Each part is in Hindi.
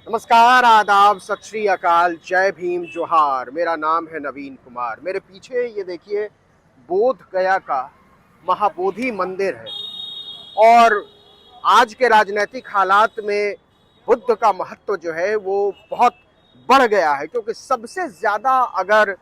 नमस्कार, आदाब, सत श्री अकाल, जय भीम, जोहार। मेरा नाम है नवीन कुमार। मेरे पीछे ये देखिए बोध गया का महाबोधि मंदिर है। और आज के राजनीतिक हालात में बुद्ध का महत्व जो है वो बहुत बढ़ गया है, क्योंकि सबसे ज्यादा अगर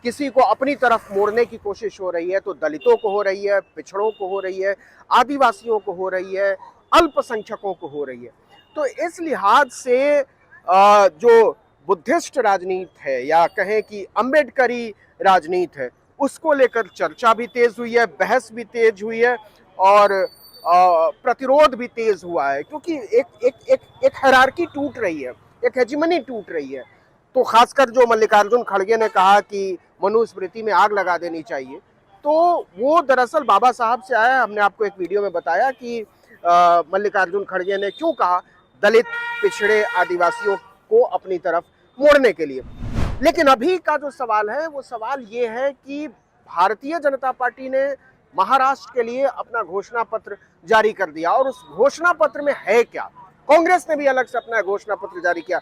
किसी को अपनी तरफ मोड़ने की कोशिश हो रही है तो दलितों को हो रही है, पिछड़ों को हो रही है, आदिवासियों को हो रही है, अल्पसंख्यकों को हो रही है। तो इस लिहाज से जो बुद्धिस्ट राजनीति है या कहें कि अम्बेडकरी राजनीति है, उसको लेकर चर्चा भी तेज हुई है, बहस भी तेज हुई है और प्रतिरोध भी तेज हुआ है, क्योंकि एक एक एक एक हायरार्की टूट रही है, एक हेजिमनी टूट रही है। तो खासकर जो मल्लिकार्जुन खड़गे ने कहा कि मनुस्मृति में आग लगा देनी चाहिए, तो वो दरअसल बाबा साहब से आया है। हमने आपको एक वीडियो में बताया कि मल्लिकार्जुन खड़गे ने क्यों कहा दलित, पिछड़े, आदिवासियों को अपनी तरफ मोड़ने के लिए। लेकिन अभी का जो सवाल है वो सवाल ये है कि भारतीय जनता पार्टी ने महाराष्ट्र के लिए अपना घोषणा पत्र जारी कर दिया, और उस घोषणा पत्र में है क्या। कांग्रेस ने भी अलग से अपना घोषणा पत्र जारी किया।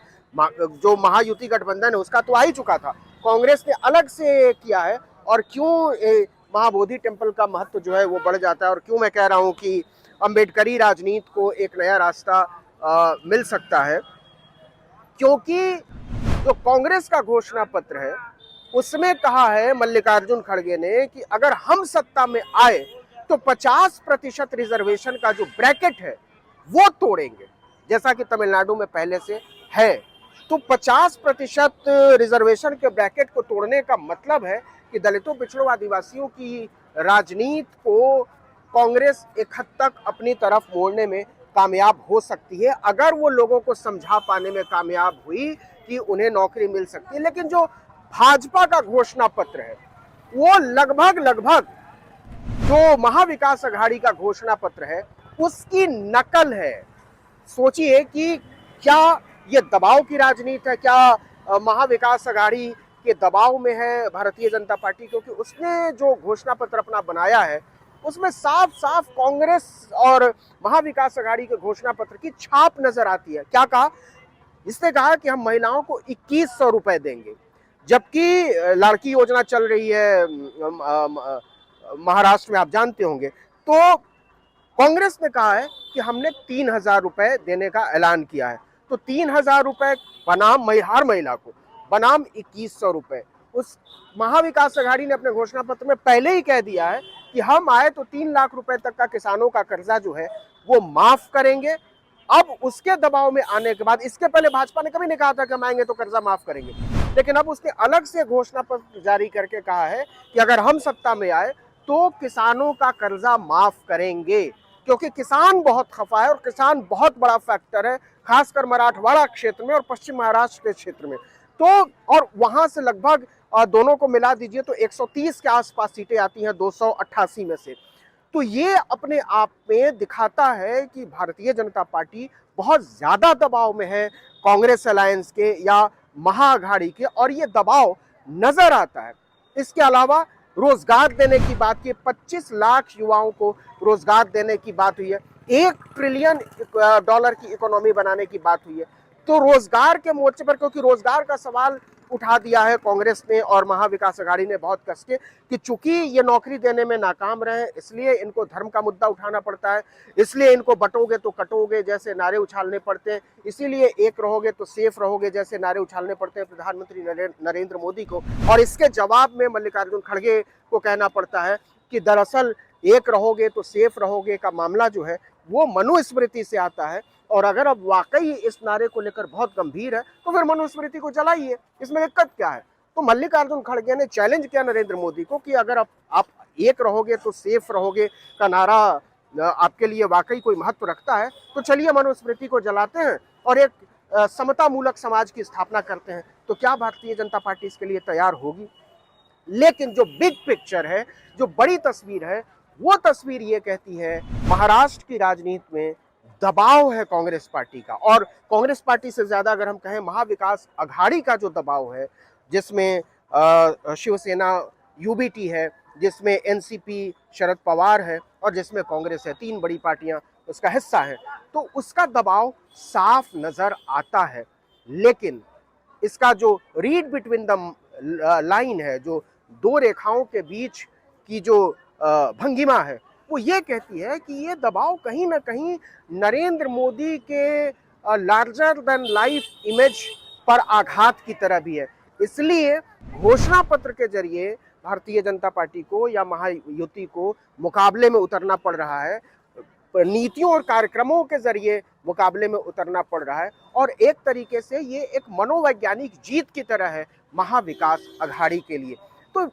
जो महायुति गठबंधन है उसका तो आ ही चुका था, कांग्रेस ने अलग से किया है। और क्यों महाबोधि टेम्पल का महत्व जो है वो बढ़ जाता है, और क्यों मैं कह रहा हूं कि अंबेडकरी राजनीति को एक नया रास्ता मिल सकता है, क्योंकि जो कांग्रेस का घोषणा पत्र है उसमें कहा है मल्लिकार्जुन खड़गे ने कि अगर हम सत्ता में आए तो 50% रिजर्वेशन का जो ब्रैकेट है वो तोड़ेंगे, जैसा कि तमिलनाडु में पहले से है। तो 50% रिजर्वेशन के ब्रैकेट को तोड़ने का मतलब है कि दलितों, पिछड़ों, आदिवासियों की राजनीति को कांग्रेस एक हद तक अपनी तरफ मोड़ने में कामयाब हो सकती है, अगर वो लोगों को समझा पाने में कामयाब हुई कि उन्हें नौकरी मिल सकती है। लेकिन जो भाजपा का घोषणा पत्र है वो लगभग लगभग जो महाविकास अघाड़ी का घोषणा पत्र है उसकी नकल है। सोचिए कि क्या ये दबाव की राजनीति है, क्या महाविकास अघाड़ी के दबाव में है भारतीय जनता पार्टी, क्योंकि उसने जो घोषणा पत्र अपना बनाया है उसमें साफ साफ कांग्रेस और महाविकास अघाड़ी के घोषणा पत्र की छाप नजर आती है। क्या कहा इसने? कहा कि हम महिलाओं को 2100 रुपए देंगे, जबकि लड़की योजना चल रही है महाराष्ट्र में, आप जानते होंगे। तो कांग्रेस ने कहा है कि हमने 3000 रुपए देने का ऐलान किया है। तो 3000 रुपए बनाम हर महिला को, बनाम 2100 रुपए। उस महाविकास अघाड़ी ने अपने घोषणा पत्र में पहले ही कह दिया है कि हम आए तो 3 लाख रुपए तक का किसानों का कर्जा जो है वो माफ करेंगे। अब उसके दबाव में आने के बाद, इसके पहले भाजपा ने कभी नहीं कहा था कि हम आएंगे तो कर्जा माफ करेंगे, लेकिन अब उसने अलग से घोषणा पत्र जारी करके कहा है कि अगर हम सत्ता में आए तो किसानों का कर्जा माफ करेंगे, क्योंकि किसान बहुत खफा है और किसान बहुत बड़ा फैक्टर है, खासकर मराठवाड़ा क्षेत्र में और पश्चिम महाराष्ट्र के क्षेत्र में। तो और वहां से लगभग दोनों को मिला दीजिए तो 130 के आसपास सीटें आती हैं 288 में से। तो ये अपने आप में दिखाता है कि भारतीय जनता पार्टी बहुत ज्यादा दबाव में है कांग्रेस अलायंस के या महाअघाड़ी के, और ये दबाव नजर आता है। इसके अलावा रोजगार देने की बात की, 25 लाख युवाओं को रोजगार देने की बात हुई है, $1 ट्रिलियन की इकोनॉमी बनाने की बात हुई है। तो रोजगार के मोर्चे पर, क्योंकि रोजगार का सवाल उठा दिया है कांग्रेस ने और महाविकास अघाड़ी ने बहुत कस के, कि चूंकि ये नौकरी देने में नाकाम रहे इसलिए इनको धर्म का मुद्दा उठाना पड़ता है, इसलिए इनको बटोगे तो कटोगे जैसे नारे उछालने पड़ते हैं, इसीलिए एक रहोगे तो सेफ रहोगे जैसे नारे उछालने पड़ते हैं प्रधानमंत्री नरेंद्र मोदी को। और इसके जवाब में मल्लिकार्जुन खड़गे को कहना पड़ता है कि दरअसल एक रहोगे तो सेफ रहोगे का मामला जो है वो मनुस्मृति से आता है, और अगर अब वाकई इस नारे को लेकर बहुत गंभीर है तो फिर मनुस्मृति को जलाइए, इसमें दिक्कत क्या है। तो मल्लिकार्जुन खड़गे ने चैलेंज किया नरेंद्र मोदी को कि अगर आप एक रहोगे तो सेफ रहोगे का नारा आपके लिए वाकई कोई महत्व रखता है तो चलिए मनुस्मृति को जलाते हैं और एक समता मूलक समाज की स्थापना करते हैं। तो क्या भारतीय जनता पार्टी इसके लिए तैयार होगी? लेकिन जो बिग पिक्चर है, जो बड़ी तस्वीर है, वो तस्वीर ये कहती है महाराष्ट्र की राजनीति में दबाव है कांग्रेस पार्टी का, और कांग्रेस पार्टी से ज्यादा अगर हम कहें महाविकास अघाड़ी का जो दबाव है, जिसमें शिवसेना यूबीटी है, जिसमें एनसीपी शरद पवार है और जिसमें कांग्रेस है, तीन बड़ी पार्टियां उसका हिस्सा है। तो उसका दबाव साफ नजर आता है। लेकिन इसका जो रीड बिटवीन द लाइन है, जो दो रेखाओं के बीच की जो भंगिमा है, वो ये कहती है कि ये दबाव कहीं ना कहीं नरेंद्र मोदी के लार्जर देन लाइफ इमेज पर आघात की तरह भी है। इसलिए घोषणा पत्र के जरिए भारतीय जनता पार्टी को या महायुति को मुकाबले में उतरना पड़ रहा है, नीतियों और कार्यक्रमों के जरिए मुकाबले में उतरना पड़ रहा है। और एक तरीके से ये एक मनोवैज्ञानिक जीत की तरह है महाविकास अघाड़ी के लिए। तो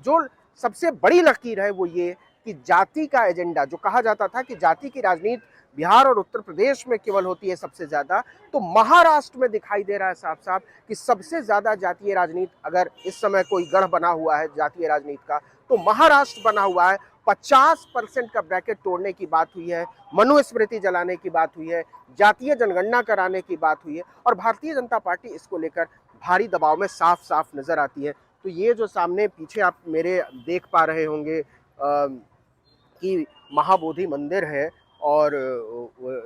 जो सबसे बड़ी लकीर है वो ये कि जाति का एजेंडा, जो कहा जाता था कि जाति की राजनीति बिहार और उत्तर प्रदेश में केवल होती है सबसे ज्यादा, तो महाराष्ट्र में दिखाई दे रहा है साफ साफ कि सबसे ज्यादा जातीय राजनीति, अगर इस समय कोई गढ़ बना हुआ है जातीय राजनीति का, तो महाराष्ट्र बना हुआ है। 50% का ब्रैकेट तोड़ने की बात हुई है, मनुस्मृति जलाने की बात हुई है, जातीय जनगणना कराने की बात हुई है, और भारतीय जनता पार्टी इसको लेकर भारी दबाव में साफ साफ नजर आती है। तो ये जो सामने पीछे आप मेरे देख पा रहे होंगे कि महाबोधि मंदिर है, और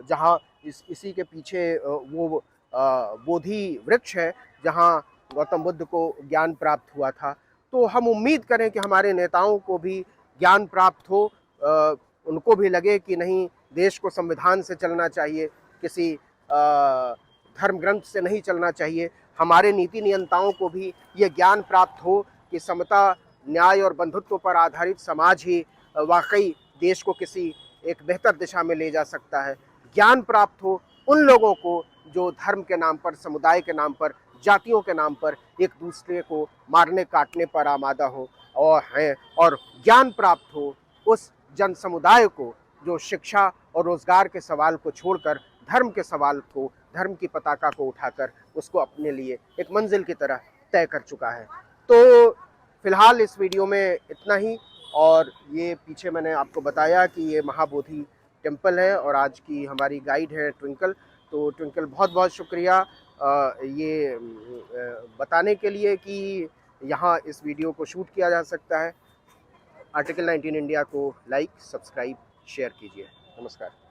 जहाँ इसी के पीछे वो बोधि वृक्ष है जहाँ गौतम बुद्ध को ज्ञान प्राप्त हुआ था। तो हम उम्मीद करें कि हमारे नेताओं को भी ज्ञान प्राप्त हो, उनको भी लगे कि नहीं, देश को संविधान से चलना चाहिए, किसी धर्म ग्रंथ से नहीं चलना चाहिए। हमारे नीति नियंताओं को भी ये ज्ञान प्राप्त हो कि समता, न्याय और बंधुत्व पर आधारित समाज ही वाकई देश को किसी एक बेहतर दिशा में ले जा सकता है। ज्ञान प्राप्त हो उन लोगों को जो धर्म के नाम पर, समुदाय के नाम पर, जातियों के नाम पर एक दूसरे को मारने काटने पर आमादा हो और है, और ज्ञान प्राप्त हो उस जन समुदाय को जो शिक्षा और रोजगार के सवाल को छोड़कर धर्म के सवाल को, धर्म की पताका को उठाकर उसको अपने लिए एक मंजिल की तरह तय कर चुका है। तो फिलहाल इस वीडियो में इतना ही। और ये पीछे मैंने आपको बताया कि ये महाबोधि टेम्पल है और आज की हमारी गाइड है ट्विंकल। तो ट्विंकल बहुत बहुत शुक्रिया ये बताने के लिए कि यहाँ इस वीडियो को शूट किया जा सकता है। आर्टिकल 19 इंडिया को लाइक, सब्सक्राइब, शेयर कीजिए। नमस्कार।